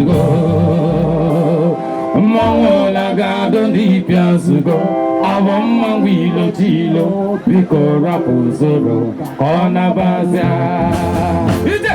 piasugo mmanwụ lagado ndị piasugo abọ mmanwụ ilo tilo biko rapụ usoro ka ọ nabazia ije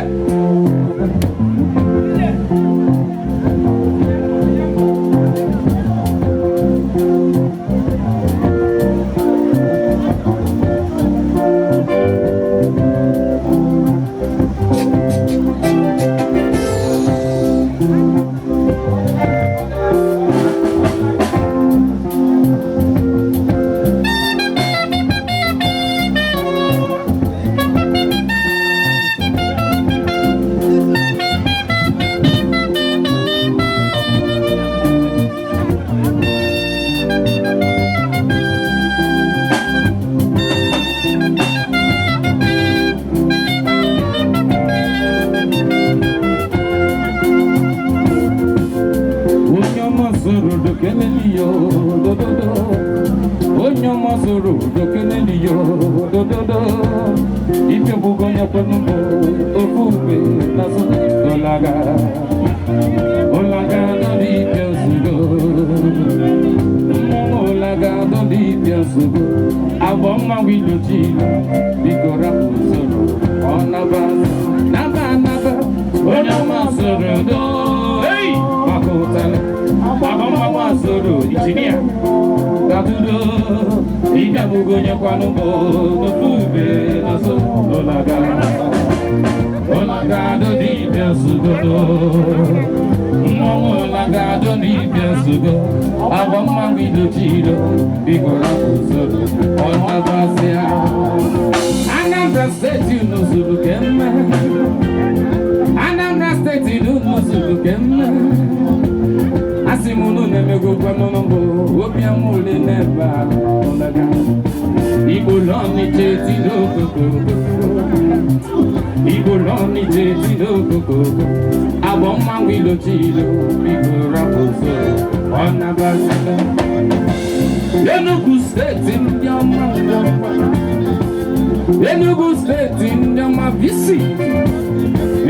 Enugu State in the Mavisi,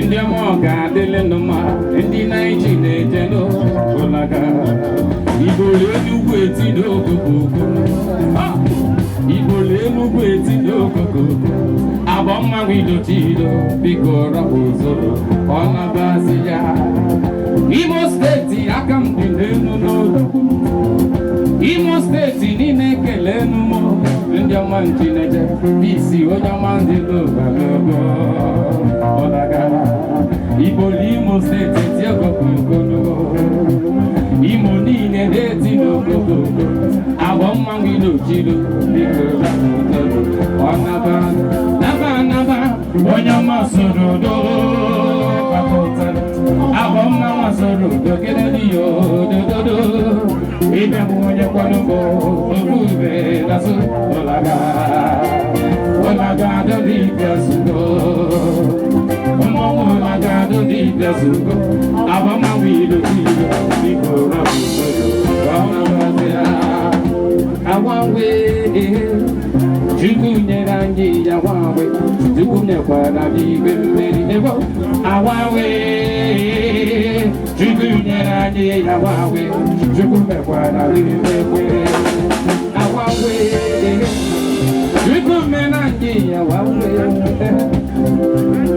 in the Moga, the Lenoma, in the Nigeria, Olaga, Ibo Enugu no Ibo Enugu no Abama Wido Tido, Biko Raposo, Onabasia, Imo State, Akam no Imo State, Ninekeleno. Njaman teenager, bisi ojaman de loba. Olaga, Ibolimo State, Tiago Kukono, Imonine de Tino Kuko, Abamangino Chido, Biko Naba, Onyamasoro, Abamamasoro, Genedio, Dodo. Ibe mwenye kwa numbo, Olube, Nasu, Olaga, Dodi, Piasugo, Olaga, Dodi, Piasugo, Abama, Wido, Biko, Awawe, Jukunye, Rangi, Awawe, Jukunye, Kwanabi, Bembe, Awawe, Jukunye, Rangi, Awawe, Jukunye, Kwanabi, Awawe, Jukunye, Rangi, Awawe,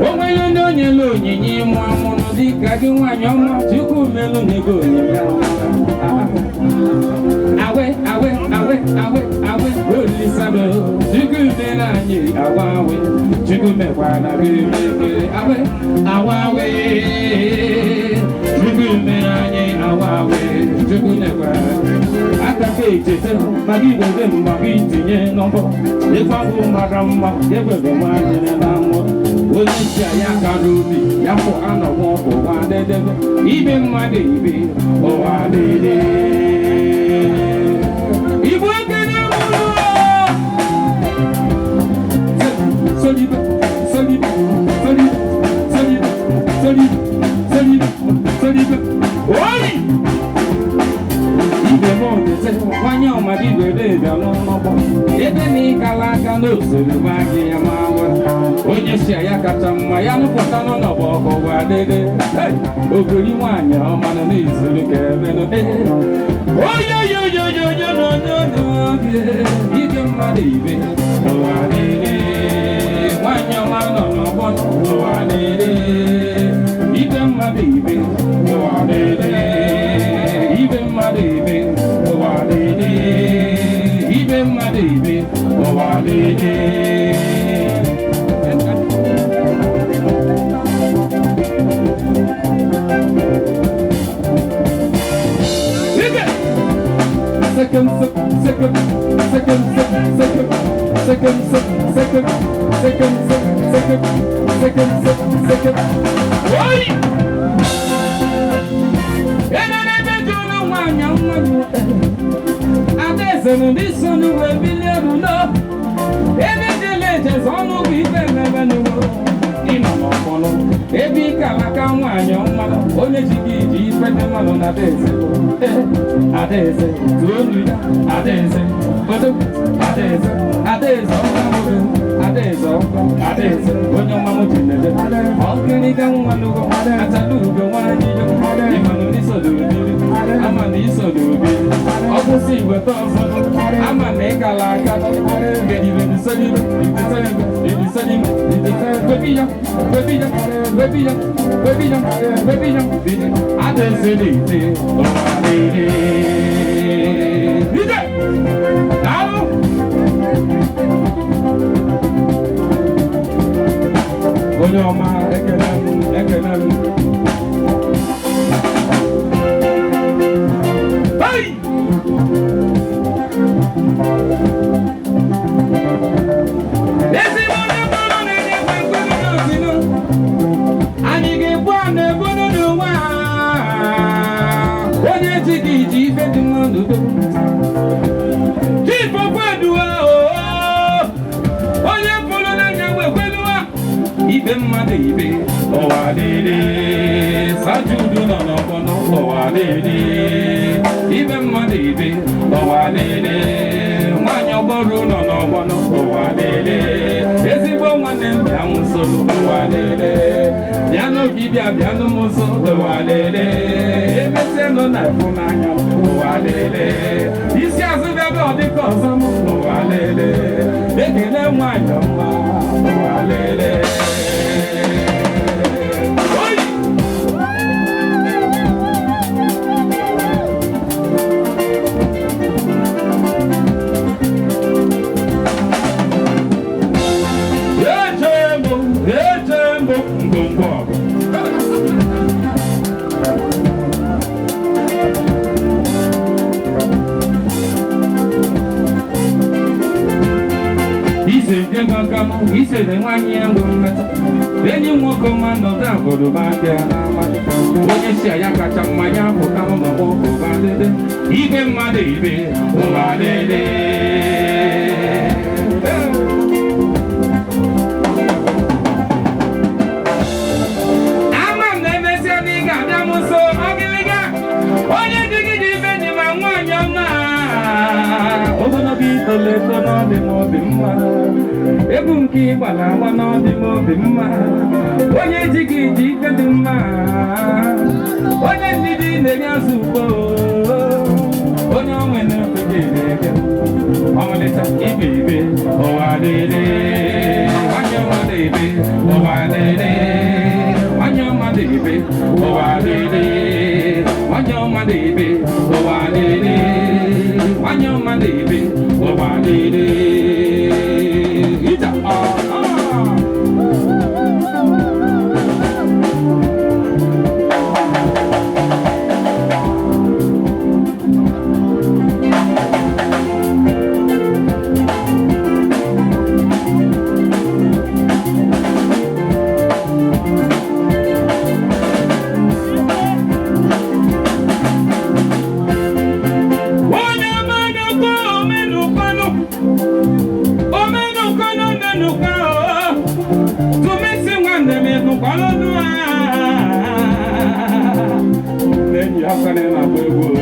Owe no nyelo nyinyi mwamono dika giwa nyoma Jukunye, Nego, Awe, Holy Sabo, Jukunye, Rangi, Awawe, Jukunye, Kwanabi, Awawe, Awawe, Akapete, Magido, Magitinye, Nombo, Efabu Maramba, Everyone in a lamb, Yakarubi, Yapo Anna Woko, one even my baby, oh, I did it. You work in solid. bịa n'ọgbọ ebe na ịkala aka n'osoro ma gị ya ma onye si ya kacha mma ya nụpụta n'ọnọbọ ọgwa dede ogori nwaanyị ọma nọ n'izuru ka ebe n'ode oyoyoyoyoyoyoyoyoge ide mmadụ ibe ụwa dede nwaanyị ọma nọ n'ọgbọ ụwa dede ide mmadụ ibe ụwa dede ibe mmadụ ibe ụwa dede ibe mmadụ ibe ụwa dede second. Why? Ebi kalaka nwaanyị ọmụma onye ji gị iji ife dị mmanụ na adaeze adaeze tuonu ya adaeze odo adaeze adaeze ọkamụrụ adaeze ọkọ adaeze onye ọmamụ ji nede ọkịrịga nwa n'ụgwọ atala ugo nwaanyị yo ịmanụ n'isodo obiri ama na isodo obiri ọ kwụsị iweta ọzọ ama na ịkala aka onye ọma ekele ibe mmadụ ibe ụwa dịrị sajudu nọ n'ọgbọnọ ụwa dịrị ibe mmadụ ibe ụwa dịrị nwaanyị ọgbọrụ nọ n'ọgbọnọ ụwa dịrị ezigbo nwanne m bịa nwụsoro ụwa dịrị bịa n'obi bịa n'ụmụsọ ụwa dịrị emesịa nọ na efu n'anya ụwa dịrị isi azụ bịa bụ ọdịka ọzọ m ụwa dịrị ekele nwaanyị ọma ụwa dịrị ise de nwaanyị ya nwere mmeta enyi nwoke ọma nọdụ abụrụ ba bịa n'ama onye si ya kacha mma ya pụta n'ọgbọ ụba dede ibe mmadụ ibe ụwa dede ama m na-emesịa na ị ga-abịa m nso ọgịrịga onye dị gị ji ibe dị ma nwaanyị ọma ogologo itoleto n'ọdị m obi mma egwu nke ịgba na-agba n'ọdị m obi mma onye ji gị ji ife dị mma onye ndidi na-eri azụ ugbo onye onwe na-efe ga-ege ọmalịcha ibe ibe ụwa dịrị nwanyị ọma dịbe ụwa dịrị nwanyị ọma dịbe ụwa dịrị nwanyị ọma dịbe ụwa dịrị nwanyị ọma dịbe ụwa dịrị After